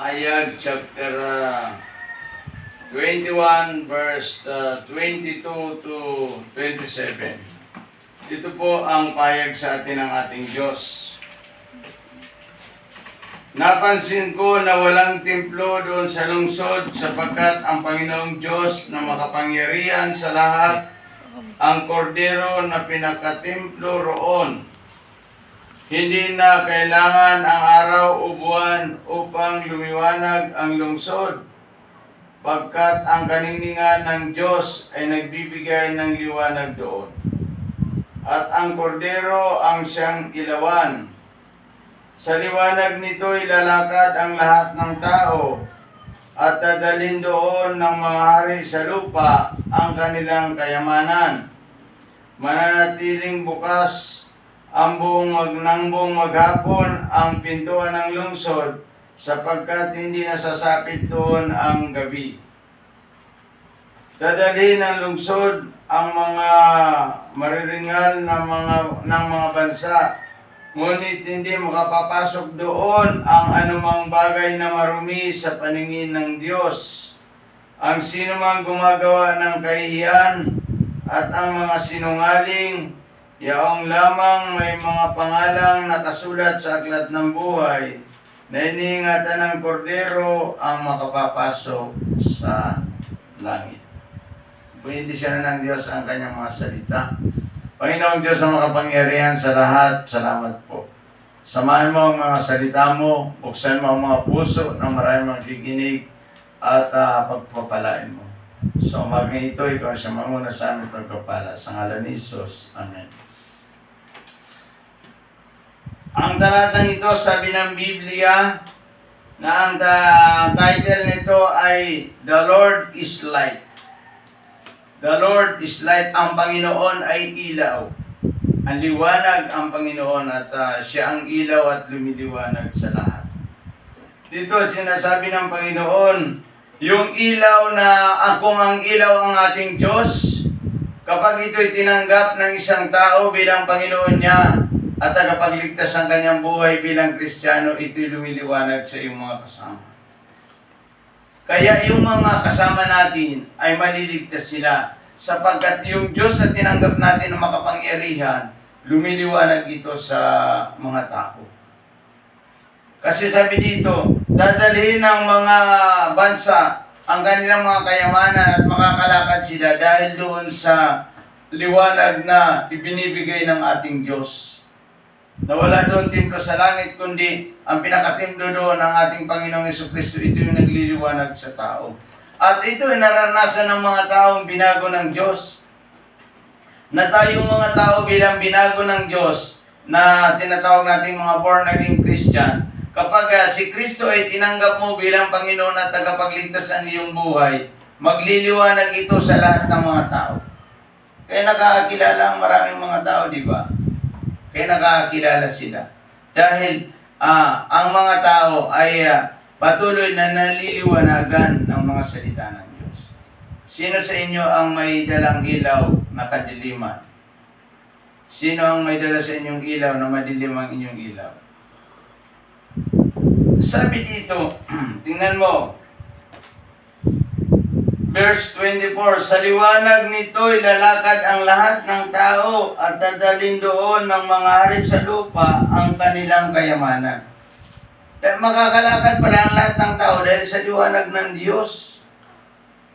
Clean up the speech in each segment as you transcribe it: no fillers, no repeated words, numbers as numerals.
Ayag chapter 21 verse 22 to 27. Ito po ang payag sa atin ng ating Diyos. Napansin ko na walang templo doon sa lungsod sapagkat ang Panginoong Diyos na makapangyarihan sa lahat ang kordero na pinakatemplo roon. Hindi na kailangan ang araw o buwan upang lumiwanag ang lungsod, pagkat ang kaninningan ng Diyos ay nagbibigay ng liwanag doon. At ang kordero ang siyang ilawan. Sa liwanag nito ilalakad ang lahat ng tao, at dadalhin doon ng mga hari sa lupa ang kanilang kayamanan. Mananatiling bukas ang buong maghapon ang pintuan ng lungsod, sapagkat hindi nasasapit doon ang gabi. Dadalhin ng lungsod ang mga mariringal ng mga bansa, ngunit hindi makapapasok doon ang anumang bagay na marumi sa paningin ng Diyos. Ang sinumang gumagawa ng kahihiyan at ang mga sinungaling, yaong lamang may mga pangalang nakasulat sa aklat ng buhay, na iniingatan ng kordero ang makapapasok sa langit. Pwede siya ng Diyos ang kanyang mga salita. Panginoong Diyos ang makapangyarihan sa lahat, salamat po. Samahan mo ang mga salita mo, buksan mo ang mga puso ng maraming makikinig at pagpapalain mo. So umagang ito, ikaw siya manguna sa aming pagpapala. Sa ngalan ni Jesus. Amen. Ang talatang ito, sabi ng Biblia, na ang title nito ay The Lord is Light. The Lord is Light. Ang Panginoon ay ilaw. Ang liwanag ang Panginoon at siya ang ilaw at lumiliwanag sa lahat. Dito sinasabi ng Panginoon, yung ilaw na akong ang ilaw ang ating Diyos, kapag ito'y tinanggap ng isang tao bilang Panginoon niya, at tagapagligtas ang kanyang buhay bilang Kristiyano, ito'y lumiliwanag sa iyong mga kasama. Kaya yung mga kasama natin ay maliligtas sila, sapagkat yung Diyos na tinanggap natin na makapangyarihan, lumiliwanag ito sa mga tao. Kasi sabi dito, dadalhin ng mga bansa ang kanilang mga kayamanan at makakalakad sila dahil doon sa liwanag na ibinibigay ng ating Diyos. Na wala doon templo sa langit, kundi ang pinakatemplo doon ng ating Panginoong Jesucristo. Ito yung nagliliwanag sa tao. At ito ay naranasan ng mga taong binago ng Diyos. Na tayong mga tao bilang binago ng Diyos, na tinatawag nating mga born again Christian, kapag si Kristo ay tinanggap mo bilang Panginoon at tagapagligtas ang iyong buhay, magliliwanag ito sa lahat ng mga tao. Kaya nakakakilala ang maraming mga tao, di ba? Kaya nakakakilala sila. Dahil ang mga tao ay patuloy na naliliwanagan ng mga salita ng Diyos. Sino sa inyo ang may dalang ilaw na kadiliman? Sino ang may dala sa inyong ilaw na madilim ang inyong ilaw? Sabi dito, tingnan mo, Verse 24, sa liwanag nito ilalakad ang lahat ng tao at dadalhin doon ng mga hari sa lupa ang kanilang kayamanan. Makakalakad pala ang lahat ng tao dahil sa liwanag ng Diyos.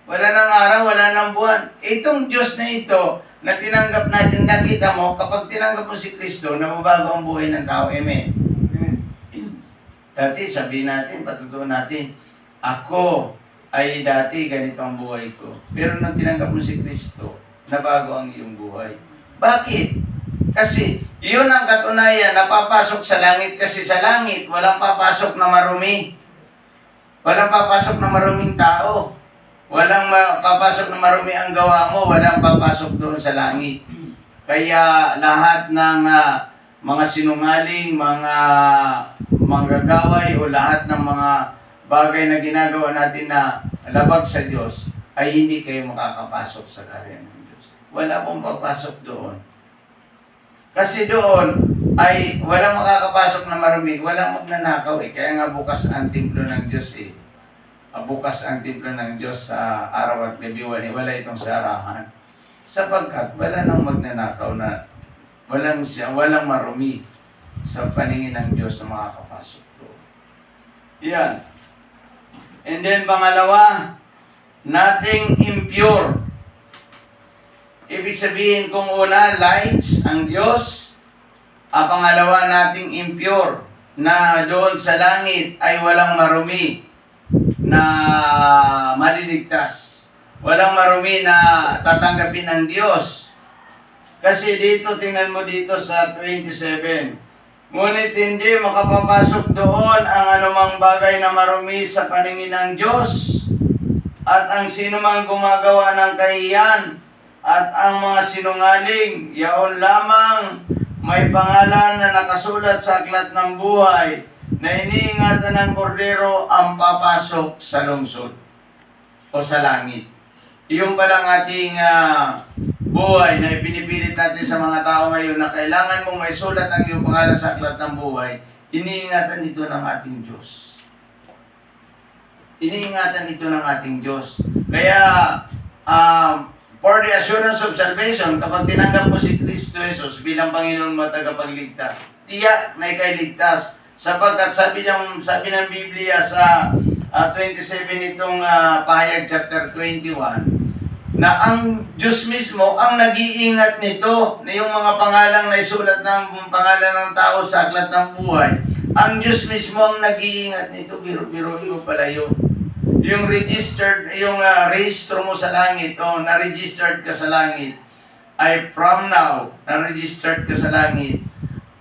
Wala ng araw, wala ng buwan. Itong Diyos na ito na tinanggap natin, nakita mo, kapag tinanggap mo si Kristo, nababago ang buhay ng tao. Amen. Dati sabihin natin, patutuan natin, ako ay dati ganito ang buhay ko. Pero nang tinanggap mo si Kristo, nabago ang iyong buhay. Bakit? Kasi yun ang katunayan, napapasok sa langit. Kasi sa langit, walang papasok na marumi. Walang papasok na maruming tao. Walang papasok na marumi ang gawa mo. Walang papasok doon sa langit. Kaya lahat ng mga sinungaling, mga manggagaway o lahat ng mga bagay na ginagawa natin na labag sa Diyos, ay hindi kayo makakapasok sa karya ng Diyos. Wala pong papasok doon. Kasi doon ay walang makakapasok na marumi, walang magnanakaw eh. Kaya nga bukas ang templo ng Diyos eh. Bukas ang templo ng Diyos sa araw at gabi, wala itong sarahan. Sapagkat wala nang magnanakaw na walang marumi sa paningin ng Diyos na makakapasok doon. Yan. And then pangalawa, nothing impure. Ibig sabihin kung una, lights ang Diyos. Pangalawa, nothing impure. Na doon sa langit ay walang marumi na maliligtas. Walang marumi na tatanggapin ng Diyos. Kasi dito, tingnan mo dito sa 27. Ngunit hindi makapapasok doon ang anumang bagay na marumi sa paningin ng Diyos, at ang sinumang gumagawa ng kahiyan, at ang mga sinungaling, yaon lamang may pangalan na nakasulat sa aklat ng buhay, na iniingatan ng kordero ang papasok sa lungsod o sa langit. Iyon palang ating buhay na ipinipilit natin sa mga tao ngayon na kailangan mong may sulat ang iyong pangalan sa aklat ng buhay. Iniingatan ito ng ating Diyos. Iniingatan ito ng ating Diyos. Kaya, for the assurance of salvation, kapag tinanggap mo si Kristo Jesus bilang Panginoon mo at tagapagligtas, tiyak na ikay ligtas. Sapagkat sabi ng Biblia sa 27 itong pahayag chapter 21, na ang Diyos mismo ang nag-iingat nito, na yung mga pangalang na isulat ng pangalan ng tao sa aklat ng buhay. Ang Diyos mismo ang nag-iingat nito. Biro-biro mo pala yun. Yung registered, yung rehistro mo sa langit, o na-registered ka sa langit, ay from now, na-registered ka sa langit,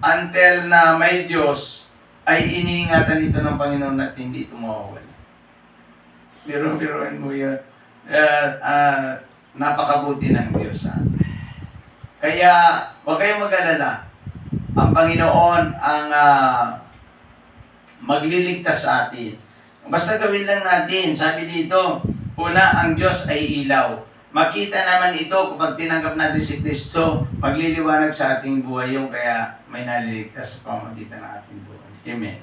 until na may Diyos, ay iniingatan ito ng Panginoon at hindi ito mawawala. Biro-biroin mo yan. Napakabuti ng Diyos sa atin. Kaya, huwag kayong mag-alala. Ang Panginoon ang magliligtas sa atin. Basta gawin lang natin. Sabi dito, una, ang Diyos ay ilaw. Makita naman ito kapag tinanggap natin si Kristo, magliliwanag sa ating buhay yung kaya may naliligtas sa pamamagitan ng ating buhay. Amen.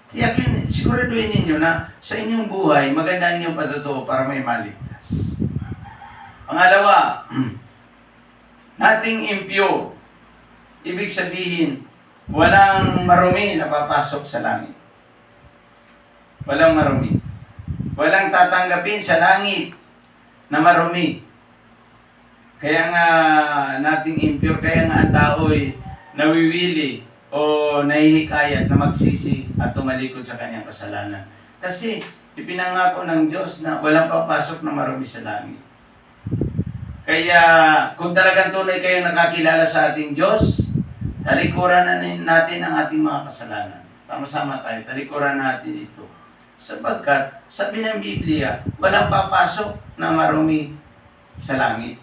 Tiyakin, siguraduhin ninyo na sa inyong buhay, maganda ang inyong patutuo para may maligtas. Pangalawa, nothing impure. Ibig sabihin, walang marumi na papasok sa langit. Walang marumi. Walang tatanggapin sa langit na marumi. Kaya nga nothing impure, kaya nga ang tao'y nawiwili o nahihikayat na magsisi at tumalikod sa kanyang kasalanan. Kasi ipinangako ng Diyos na walang papasok na marumi sa langit. Kaya kung talagang tunay kayo nakakilala sa ating Diyos, talikuran na natin ang ating mga kasalanan. Sama-sama tayo, talikuran natin ito. Sapagkat sabi ng Biblia, walang papasok na marumi sa langit.